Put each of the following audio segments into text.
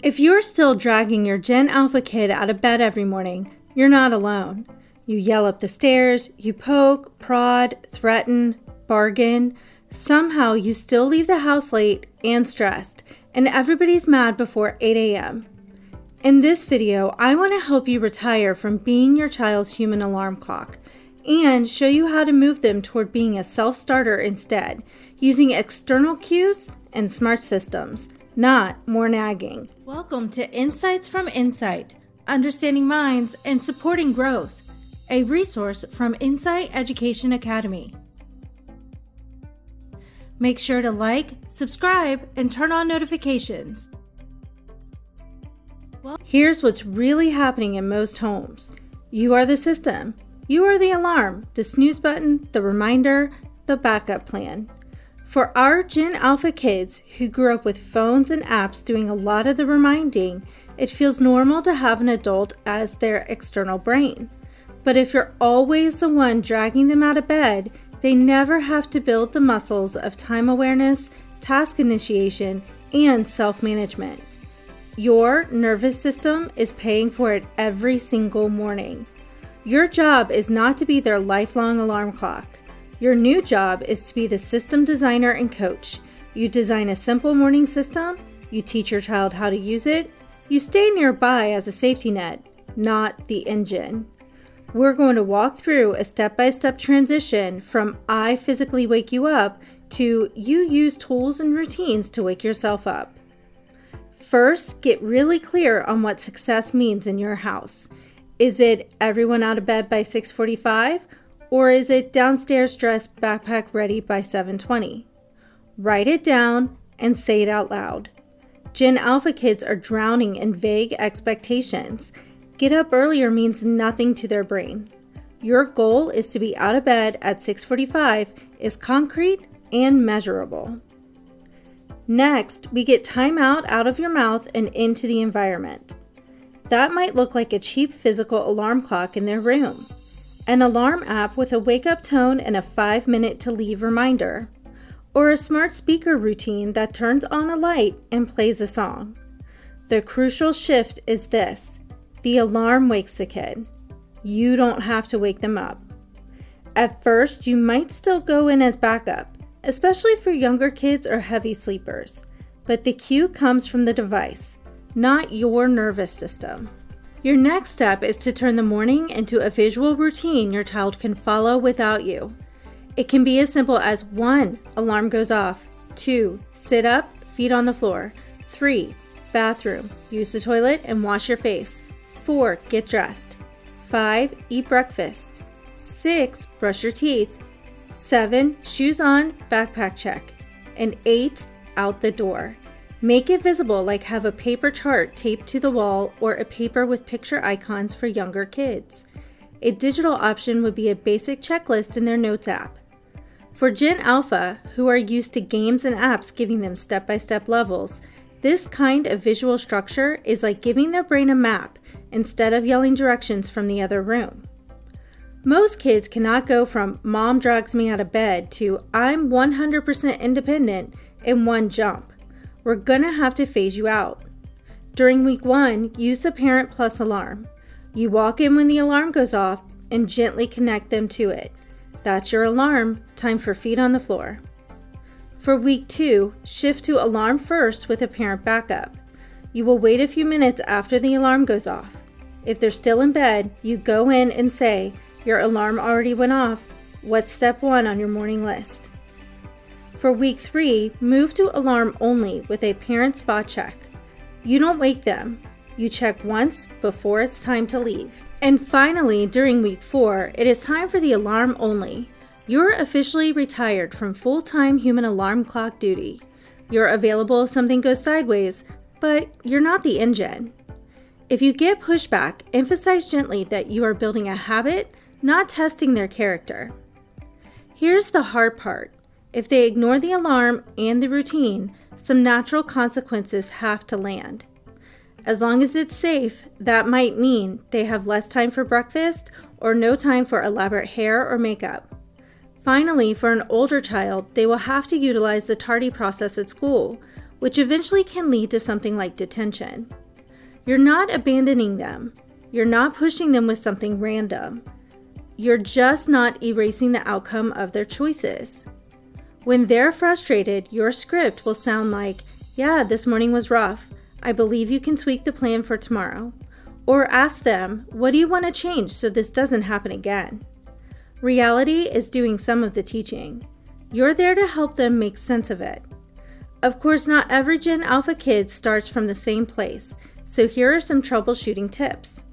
If you're still dragging your Gen Alpha kid out of bed every morning, you're not alone. You yell up the stairs, you poke, prod, threaten, bargain. Somehow you still leave the house late and stressed, and everybody's mad before 8 a.m. In this video, I want to help you retire from being your child's human alarm clock and show you how to move them toward being a self-starter instead, using external cues and smart systems, not more nagging. Welcome to Insights from Insight, Understanding Minds and Supporting Growth, a resource from Insight Education Academy. Make sure to like, subscribe, and turn on notifications. Well, here's what's really happening in most homes. You are the system. You are the alarm, the snooze button, the reminder, the backup plan. For our Gen Alpha kids who grew up with phones and apps doing a lot of the reminding, it feels normal to have an adult as their external brain. But if you're always the one dragging them out of bed, they never have to build the muscles of time awareness, task initiation, and self-management. Your nervous system is paying for it every single morning. Your job is not to be their lifelong alarm clock. Your new job is to be the system designer and coach. You design a simple morning system, you teach your child how to use it, you stay nearby as a safety net, not the engine. We're going to walk through a step-by-step transition from I physically wake you up to you use tools and routines to wake yourself up. First, get really clear on what success means in your house. Is it everyone out of bed by 6:45? Or is it downstairs dressed, backpack ready by 7:20? Write it down and say it out loud. Gen Alpha kids are drowning in vague expectations. Get up earlier means nothing to their brain. Your goal is to be out of bed at 6:45 is concrete and measurable. Next, we get time out of your mouth and into the environment. That might look like a cheap physical alarm clock in their room, an alarm app with a wake-up tone and a 5-minute to leave reminder, or a smart speaker routine that turns on a light and plays a song. The crucial shift is this: the alarm wakes the kid. You don't have to wake them up. At first, you might still go in as backup, especially for younger kids or heavy sleepers, but the cue comes from the device, not your nervous system. Your next step is to turn the morning into a visual routine your child can follow without you. It can be as simple as 1, alarm goes off, 2, sit up, feet on the floor, 3, bathroom, use the toilet and wash your face, 4, get dressed, 5, eat breakfast, 6, brush your teeth, 7, shoes on, backpack check, and 8, out the door. Make it visible, like have a paper chart taped to the wall or a paper with picture icons for younger kids. A digital option would be a basic checklist in their Notes app. For Gen Alpha, who are used to games and apps giving them step-by-step levels, this kind of visual structure is like giving their brain a map instead of yelling directions from the other room. Most kids cannot go from mom drags me out of bed to I'm 100% independent in one jump. We're gonna have to phase you out. During week 1, use the parent plus alarm. You walk in when the alarm goes off and gently connect them to it. That's your alarm, time for feet on the floor. For week 2, shift to alarm first with a parent backup. You will wait a few minutes after the alarm goes off. If they're still in bed, you go in and say, your alarm already went off. What's step 1 on your morning list? For week 3, move to alarm only with a parent spot check. You don't wake them. You check once before it's time to leave. And finally, during week 4, it is time for the alarm only. You're officially retired from full-time human alarm clock duty. You're available if something goes sideways, but you're not the engine. If you get pushback, emphasize gently that you are building a habit, not testing their character. Here's the hard part. If they ignore the alarm and the routine, some natural consequences have to land. As long as it's safe, that might mean they have less time for breakfast or no time for elaborate hair or makeup. Finally, for an older child, they will have to utilize the tardy process at school, which eventually can lead to something like detention. You're not abandoning them. You're not pushing them with something random. You're just not erasing the outcome of their choices. When they're frustrated, your script will sound like, "Yeah, this morning was rough. I believe you can tweak the plan for tomorrow." Or ask them, "What do you want to change so this doesn't happen again?" Reality is doing some of the teaching. You're there to help them make sense of it. Of course, not every Gen Alpha kid starts from the same place, so here are some troubleshooting tips.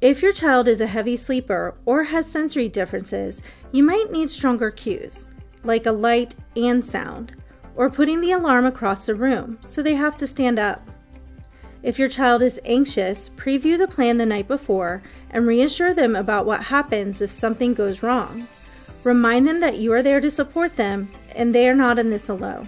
If your child is a heavy sleeper or has sensory differences, you might need stronger cues, like a light and sound, or putting the alarm across the room so they have to stand up. If your child is anxious, preview the plan the night before and reassure them about what happens if something goes wrong. Remind them that you are there to support them and they are not in this alone.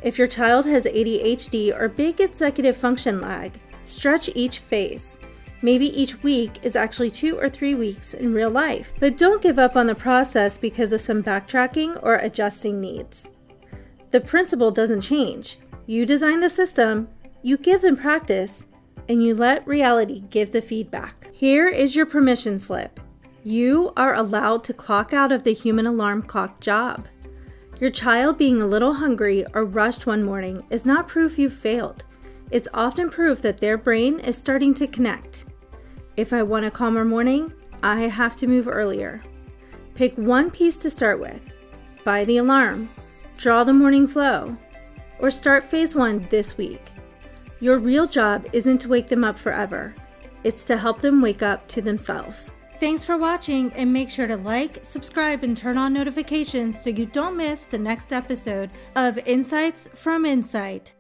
If your child has ADHD or big executive function lag, stretch each phase. Maybe each week is actually 2 or 3 weeks in real life, but don't give up on the process because of some backtracking or adjusting needs. The principle doesn't change. You design the system, you give them practice, and you let reality give the feedback. Here is your permission slip. You are allowed to clock out of the human alarm clock job. Your child being a little hungry or rushed one morning is not proof you've failed. It's often proof that their brain is starting to connect. If I want a calmer morning, I have to move earlier. Pick one piece to start with. Buy the alarm. Draw the morning flow. Or start phase 1 this week. Your real job isn't to wake them up forever. It's to help them wake up to themselves. Thanks for watching, and make sure to like, subscribe, and turn on notifications so you don't miss the next episode of Insights from Insight.